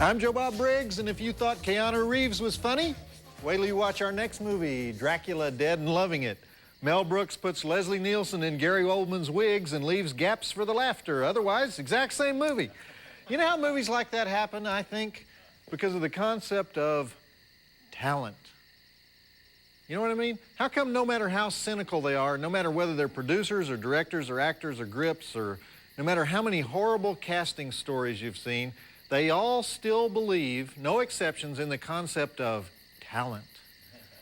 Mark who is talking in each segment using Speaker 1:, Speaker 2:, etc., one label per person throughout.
Speaker 1: I'm Joe Bob Briggs, and if you thought Keanu Reeves was funny, wait till you watch our next movie, Dracula Dead and Loving It. Mel Brooks puts Leslie Nielsen in Gary Oldman's wigs and leaves gaps for the laughter. Otherwise, exact same movie. You know how movies like that happen, I think? Because of the concept of talent. You know what I mean? How come no matter how cynical they are, no matter whether they're producers or directors or actors or grips, or no matter how many horrible casting stories you've seen, they all still believe, no exceptions, in the concept of talent.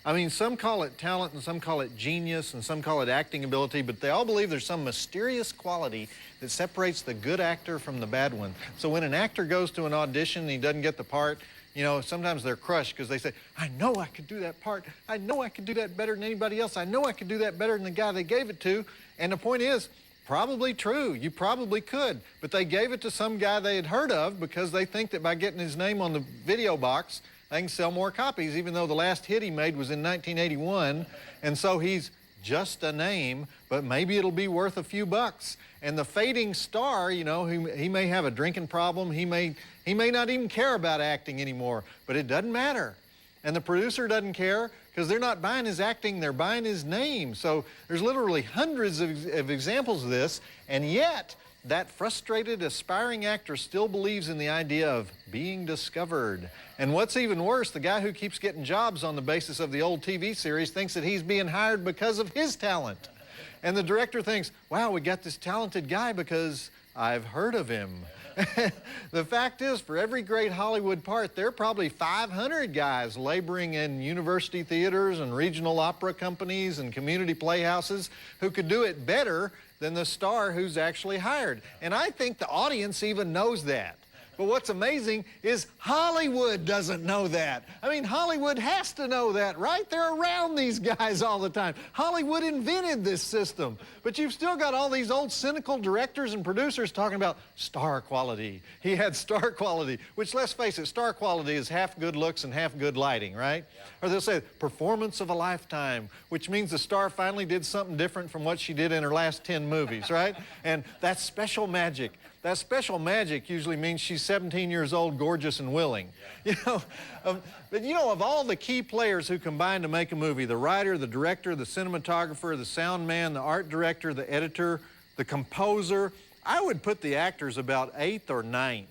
Speaker 1: I mean, some call it talent and some call it genius and some call it acting ability, but they all believe there's some mysterious quality that separates the good actor from the bad one. So when an actor goes to an audition and he doesn't get the part, you know, sometimes they're crushed because they say, I know I could do that part. I know I could do that better than anybody else. I know I could do that better than the guy they gave it to. And the point is, probably true. You probably could. But they gave it to some guy they had heard of because they think that by getting his name on the video box, they can sell more copies, even though the last hit he made was in 1981. And so he's just a name, but maybe it'll be worth a few bucks. And the fading star, you know, he may have a drinking problem. He may not even care about acting anymore, but it doesn't matter. And the producer doesn't care because they're not buying his acting, they're buying his name. So there's literally hundreds of examples of this, and yet that frustrated, aspiring actor still believes in the idea of being discovered. And what's even worse, the guy who keeps getting jobs on the basis of the old TV series thinks that he's being hired because of his talent. And the director thinks, wow, we got this talented guy because I've heard of him. The fact is, for every great Hollywood part, there are probably 500 guys laboring in university theaters and regional opera companies and community playhouses who could do it better than the star who's actually hired. And I think the audience even knows that. But what's amazing is Hollywood doesn't know that. I mean, Hollywood has to know that, right? They're around these guys all the time. Hollywood invented this system. But you've still got all these old cynical directors and producers talking about star quality. He had star quality, which, let's face it, star quality is half good looks and half good lighting, right? Yeah. Or they'll say performance of a lifetime, which means the star finally did something different from what she did in her last 10 movies, right? And that's special magic. That special magic usually means she's 17 years old, gorgeous and willing. Yeah. But you know, of all the key players who combine to make a movie, the writer, the director, the cinematographer, the sound man, the art director, the editor, the composer, I would put the actors about 8th or 9th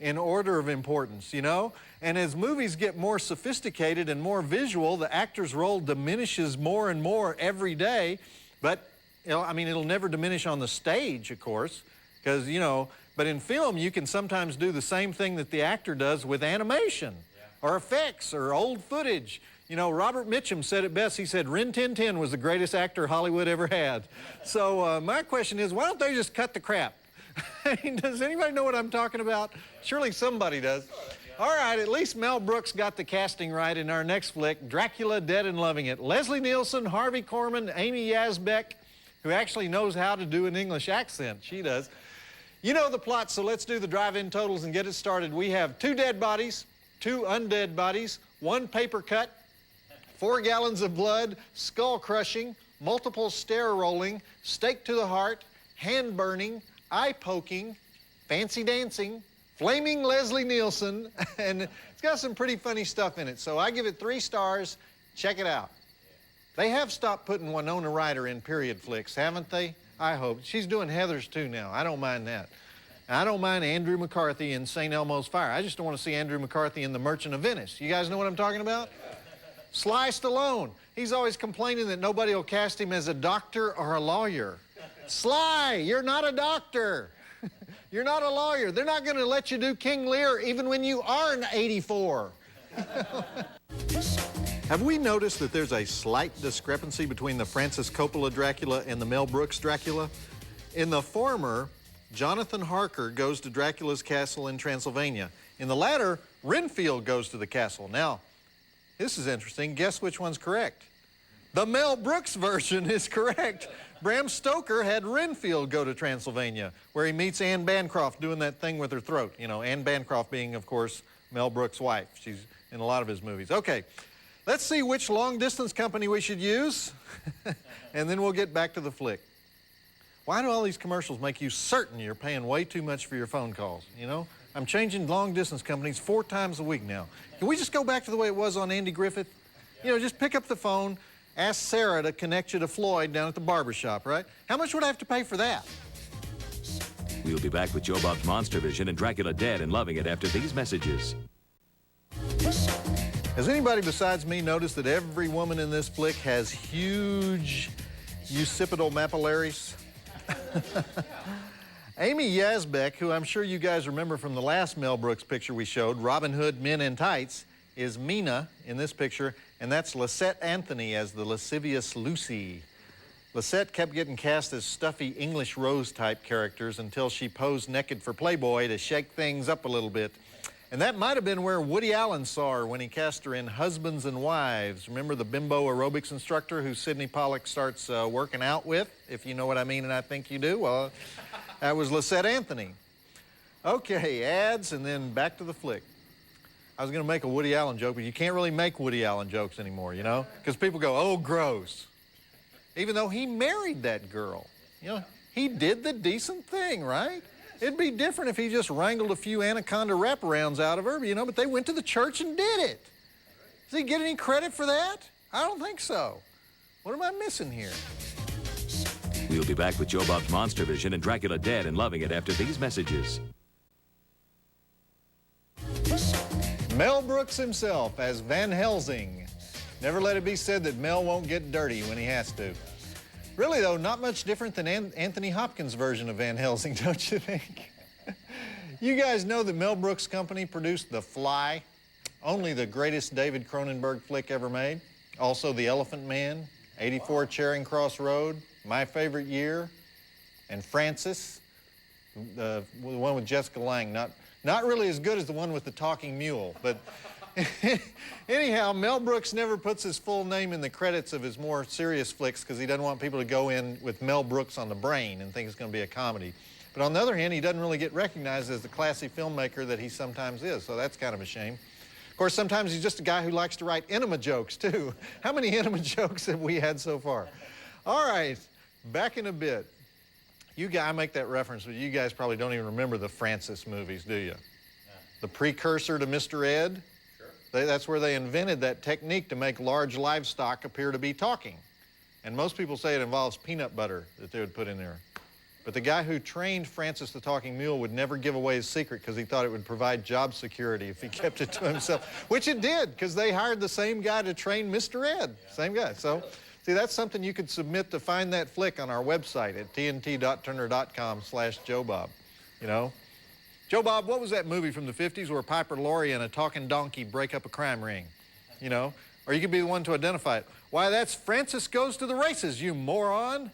Speaker 1: in order of importance, you know? And as movies get more sophisticated and more visual, the actor's role diminishes more and more every day. But, you know, I mean, it'll never diminish on the stage, of course. Because, you know, but in film, you can sometimes do the same thing that the actor does with animation or effects or old footage. You know, Robert Mitchum said it best. He said, Rin Tin Tin was the greatest actor Hollywood ever had. So my question is, why don't they just cut the crap? I mean, does anybody know what I'm talking about? Surely somebody does. All right, at least Mel Brooks got the casting right in our next flick, Dracula Dead and Loving It. Leslie Nielsen, Harvey Korman, Amy Yazbek, who actually knows how to do an English accent. She does. You know the plot, so let's do the drive-in totals and get it started. We have 2 dead bodies, 2 undead bodies, 1 paper cut, 4 gallons of blood, skull crushing, multiple stair rolling, stake to the heart, hand burning, eye poking, fancy dancing, flaming Leslie Nielsen, and it's got some pretty funny stuff in it. So I give it 3 stars. Check it out. They have stopped putting Winona Ryder in period flicks, haven't they? I hope. She's doing Heathers too now. I don't mind that. I don't mind Andrew McCarthy in St. Elmo's Fire. I just don't want to see Andrew McCarthy in The Merchant of Venice. You guys know what I'm talking about? Sly Stallone. He's always complaining that nobody will cast him as a doctor or a lawyer. Sly, you're not a doctor. You're not a lawyer. They're not going to let you do King Lear even when you are an 84. Have we noticed that there's a slight discrepancy between the Francis Coppola Dracula and the Mel Brooks Dracula? In the former, Jonathan Harker goes to Dracula's castle in Transylvania. In the latter, Renfield goes to the castle. Now, this is interesting. Guess which one's correct? The Mel Brooks version is correct. Bram Stoker had Renfield go to Transylvania, where he meets Anne Bancroft doing that thing with her throat. You know, Anne Bancroft being, of course, Mel Brooks' wife. She's in a lot of his movies. Okay. Let's see which long-distance company we should use, and then we'll get back to the flick. Why do all these commercials make you certain you're paying way too much for your phone calls, you know? I'm changing long-distance companies 4 times a week now. Can we just go back to the way it was on Andy Griffith? You know, just pick up the phone, ask Sarah to connect you to Floyd down at the barber shop, right? How much would I have to pay for that?
Speaker 2: We'll be back with Joe Bob's Monstervision and Dracula Dead and Loving It after these messages.
Speaker 1: Has anybody besides me noticed that every woman in this flick has huge occipital mapillaries? Amy Yazbek, who I'm sure you guys remember from the last Mel Brooks picture we showed, Robin Hood Men in Tights, is Mina in this picture, and that's Lisette Anthony as the lascivious Lucy. Lisette kept getting cast as stuffy English Rose-type characters until she posed naked for Playboy to shake things up a little bit. And that might have been where Woody Allen saw her when he cast her in Husbands and Wives. Remember the bimbo aerobics instructor who Sidney Pollack starts working out with, if you know what I mean, and I think you do? Well, that was Lisette Anthony. Okay, ads, and then back to the flick. I was going to make a Woody Allen joke, but you can't really make Woody Allen jokes anymore, you know? Because people go, oh, gross. Even though he married that girl. You know, he did the decent thing, right? It'd be different if he just wrangled a few anaconda wraparounds out of her, you know, but they went to the church and did it. Does he get any credit for that? I don't think so. What am I missing here?
Speaker 2: We'll be back with Joe Bob's Monstervision and Dracula Dead and Loving It after these messages.
Speaker 1: Mel Brooks himself as Van Helsing. Never let it be said that Mel won't get dirty when he has to. Really, though, not much different than Anthony Hopkins' version of Van Helsing, don't you think? You guys know that Mel Brooks' company produced The Fly, only the greatest David Cronenberg flick ever made. Also The Elephant Man, 84 Charing Cross Road, My Favorite Year, and Francis, the one with Jessica Lange. Not really as good as the one with the talking mule, but anyhow, Mel Brooks never puts his full name in the credits of his more serious flicks because he doesn't want people to go in with Mel Brooks on the brain and think it's going to be a comedy. But on the other hand, he doesn't really get recognized as the classy filmmaker that he sometimes is, so that's kind of a shame. Of course, sometimes he's just a guy who likes to write enema jokes, too. How many enema jokes have we had so far? All right, back in a bit. I make that reference, but you guys probably don't even remember the Francis movies, do you? The precursor to Mr. Ed? That's where they invented that technique to make large livestock appear to be talking. And most people say it involves peanut butter that they would put in there. But the guy who trained Francis the Talking Mule would never give away his secret because he thought it would provide job security if he kept it to himself, which it did because they hired the same guy to train Mr. Ed, same guy. So, see, that's something you could submit to find that flick on our website at tnt.turner.com/JoeBob, you know. Joe Bob, what was that movie from the 50s where Piper Laurie and a talking donkey break up a crime ring? You know? Or you could be the one to identify it. Why, that's Francis Goes to the Races, you moron.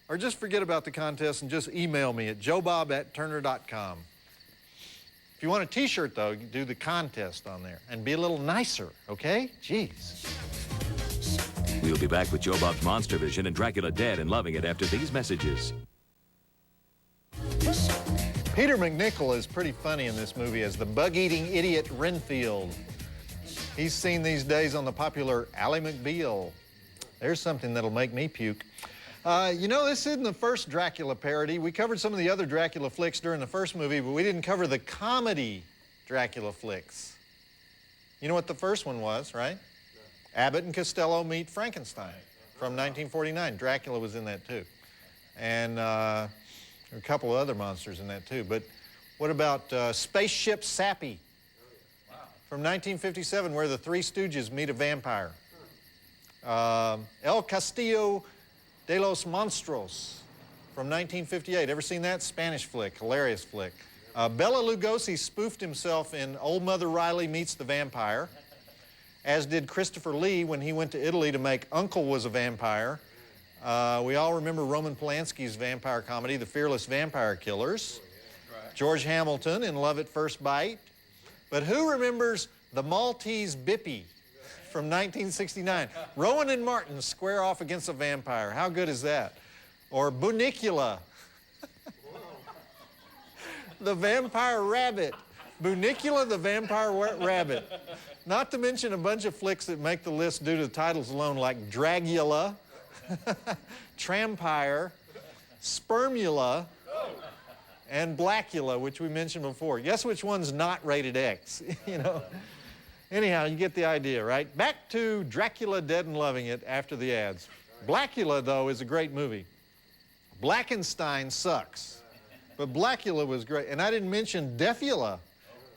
Speaker 1: Or just forget about the contest and just email me at joebob@turner.com. If you want a T-shirt, though, you do the contest on there and be a little nicer, okay? Jeez.
Speaker 2: We'll be back with Joe Bob's Monstervision and Dracula Dead and Loving It after these messages.
Speaker 1: Peter MacNicol is pretty funny in this movie as the bug-eating idiot Renfield. He's seen these days on the popular Ally McBeal. There's something that'll make me puke. You know, this isn't the first Dracula parody. We covered some of the other Dracula flicks during the first movie, but we didn't cover the comedy Dracula flicks. You know what the first one was, right? Abbott and Costello Meet Frankenstein from 1949. Dracula was in that, too. And a couple of other monsters in that, too. But what about Spaceship Sappy from 1957, where the Three Stooges meet a vampire? El Castillo de los Monstros from 1958. Ever seen that? Spanish flick, hilarious flick. Bela Lugosi spoofed himself in Old Mother Riley Meets the Vampire, as did Christopher Lee when he went to Italy to make Uncle Was a Vampire. We all remember Roman Polanski's vampire comedy, The Fearless Vampire Killers. George Hamilton in Love at First Bite. But who remembers The Maltese Bippy from 1969? Rowan and Martin square off against a vampire. How good is that? Or Bunicula, the vampire rabbit. Bunicula, the vampire rabbit. Not to mention a bunch of flicks that make the list due to the titles alone, like Dragula, Trampire, Spermula, and Blackula, which we mentioned before. Guess which one's not rated X, you know? Anyhow, you get the idea, right? Back to Dracula Dead and Loving It after the ads. Blackula, though, is a great movie. Blackenstein sucks, but Blackula was great. And I didn't mention Defula.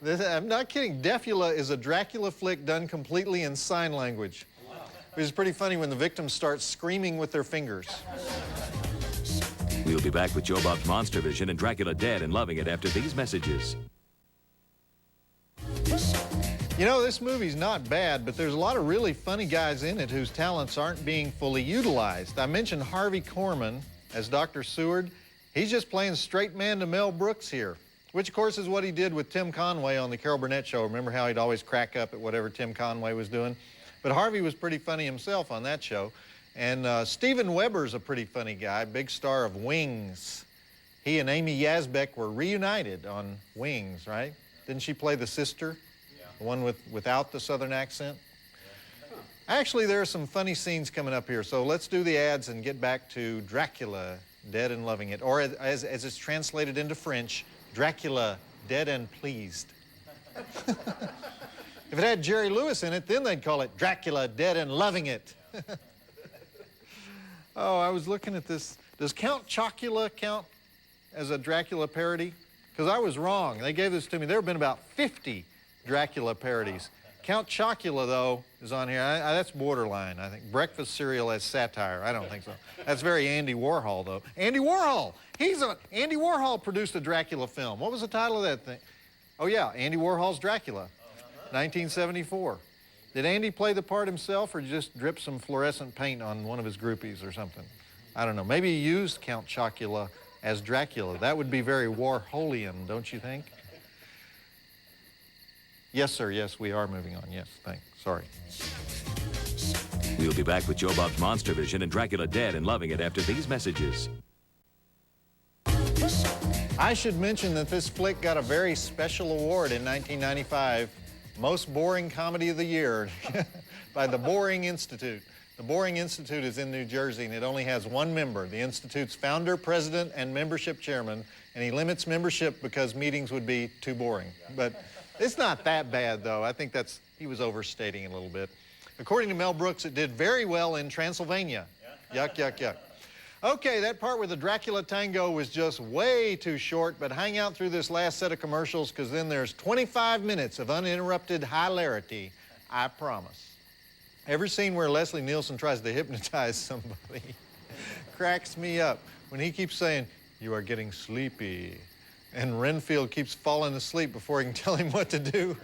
Speaker 1: I'm not kidding. Defula is a Dracula flick done completely in sign language, which is pretty funny when the victims start screaming with their fingers.
Speaker 2: We'll be back with Joe Bob's Monstervision and Dracula Dead and Loving It after these messages.
Speaker 1: You know, this movie's not bad, but there's a lot of really funny guys in it whose talents aren't being fully utilized. I mentioned Harvey Korman as Dr. Seward. He's just playing straight man to Mel Brooks here, which, of course, is what he did with Tim Conway on the Carol Burnett Show. Remember how he'd always crack up at whatever Tim Conway was doing? But Harvey was pretty funny himself on that show. And Steven Weber's a pretty funny guy, big star of Wings. He and Amy Yazbek were reunited on Wings, right? Didn't she play the sister? Yeah. The one without the Southern accent? Actually, there are some funny scenes coming up here, so let's do the ads and get back to Dracula, Dead and Loving It. Or as it's translated into French, Dracula, Dead and Pleased. If it had Jerry Lewis in it, then they'd call it Dracula, Dead and Loving It. Oh, I was looking at this. Does Count Chocula count as a Dracula parody? Because I was wrong. They gave this to me. There have been about 50 Dracula parodies. Count Chocula, though, is on here. That's borderline, I think. Breakfast cereal as satire. I don't think so. That's very Andy Warhol, though. Andy Warhol! Andy Warhol produced a Dracula film. What was the title of that thing? Oh, yeah, Andy Warhol's Dracula, 1974. Did Andy play the part himself or just drip some fluorescent paint on one of his groupies or something? I don't know. Maybe he used Count Chocula as Dracula. That would be very Warholian, don't you think? Yes, sir. Yes, we are moving on. Yes, thanks. Sorry.
Speaker 2: We'll be back with Joe Bob's Monstervision and Dracula Dead and Loving It after these messages.
Speaker 1: I should mention that this flick got a very special award in 1995, Most Boring Comedy of the Year, by the Boring Institute. The Boring Institute is in New Jersey, and it only has one member, the Institute's founder, president, and membership chairman, and he limits membership because meetings would be too boring. But it's not that bad, though. I think he was overstating it a little bit. According to Mel Brooks, it did very well in Transylvania. Yuck, yuck, yuck. Okay, that part where the Dracula tango was just way too short, but hang out through this last set of commercials because then there's 25 minutes of uninterrupted hilarity, I promise. Every scene where Leslie Nielsen tries to hypnotize somebody cracks me up when he keeps saying, "You are getting sleepy." And Renfield keeps falling asleep before he can tell him what to do.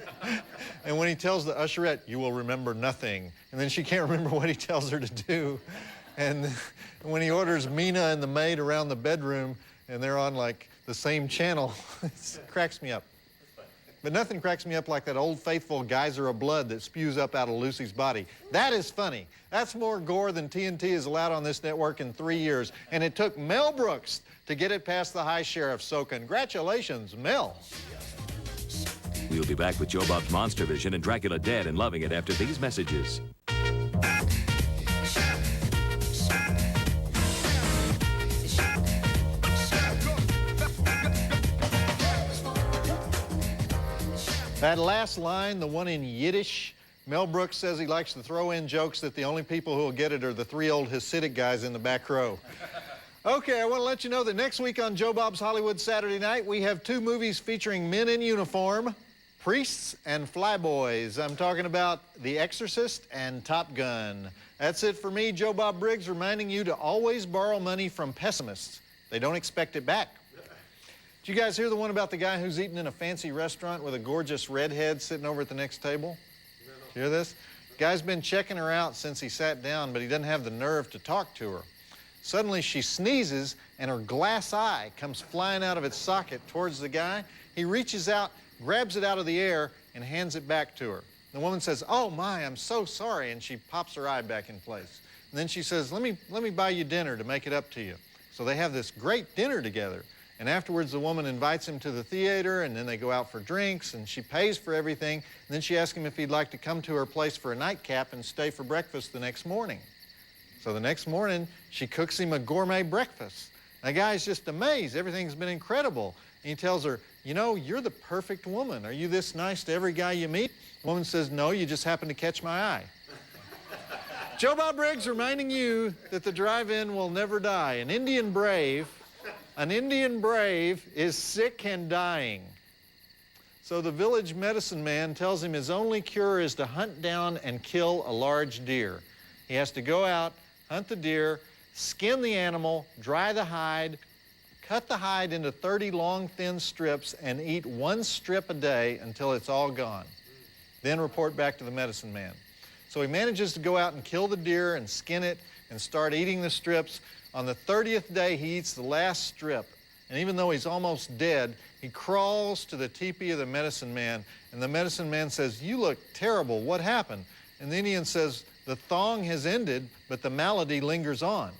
Speaker 1: And when he tells the usherette, "You will remember nothing," and then she can't remember what he tells her to do. And when he orders Mina and the maid around the bedroom and they're on like the same channel, it cracks me up. But nothing cracks me up like that old faithful geyser of blood that spews up out of Lucy's body. That is funny. That's more gore than TNT has allowed on this network in 3 years. And it took Mel Brooks to get it past the high sheriff. So congratulations, Mel.
Speaker 2: We'll be back with Joe Bob's Monstervision and Dracula Dead and Loving It after these messages.
Speaker 1: That last line, the one in Yiddish, Mel Brooks says he likes to throw in jokes that the only people who will get it are the 3 old Hasidic guys in the back row. Okay, I want to let you know that next week on Joe Bob's Hollywood Saturday Night, we have 2 movies featuring men in uniform, Priests and Flyboys. I'm talking about The Exorcist and Top Gun. That's it for me, Joe Bob Briggs, reminding you to always borrow money from pessimists. They don't expect it back. Did you guys hear the one about the guy who's eating in a fancy restaurant with a gorgeous redhead sitting over at the next table? No. Hear this? Guy's been checking her out since he sat down, but he doesn't have the nerve to talk to her. Suddenly she sneezes and her glass eye comes flying out of its socket towards the guy. He reaches out, grabs it out of the air, and hands it back to her. The woman says, "Oh my, I'm so sorry," and she pops her eye back in place. And then she says, let me buy you dinner to make it up to you. So they have this great dinner together. And afterwards, the woman invites him to the theater, and then they go out for drinks, and she pays for everything. And then she asks him if he'd like to come to her place for a nightcap and stay for breakfast the next morning. So the next morning, she cooks him a gourmet breakfast. The guy's just amazed. Everything's been incredible. And he tells her, you know, you're the perfect woman. Are you this nice to every guy you meet? The woman says, no, you just happen to catch my eye. Joe Bob Briggs reminding you that the drive-in will never die. An Indian brave is sick and dying. So the village medicine man tells him his only cure is to hunt down and kill a large deer. He has to go out, hunt the deer, skin the animal, dry the hide, cut the hide into 30 long, thin strips, and eat 1 strip a day until it's all gone. Then report back to the medicine man. So he manages to go out and kill the deer and skin it and start eating the strips. On the 30th day, he eats the last strip. And even though he's almost dead, he crawls to the teepee of the medicine man, and the medicine man says, you look terrible, what happened? And the Indian says, the thong has ended, but the malady lingers on.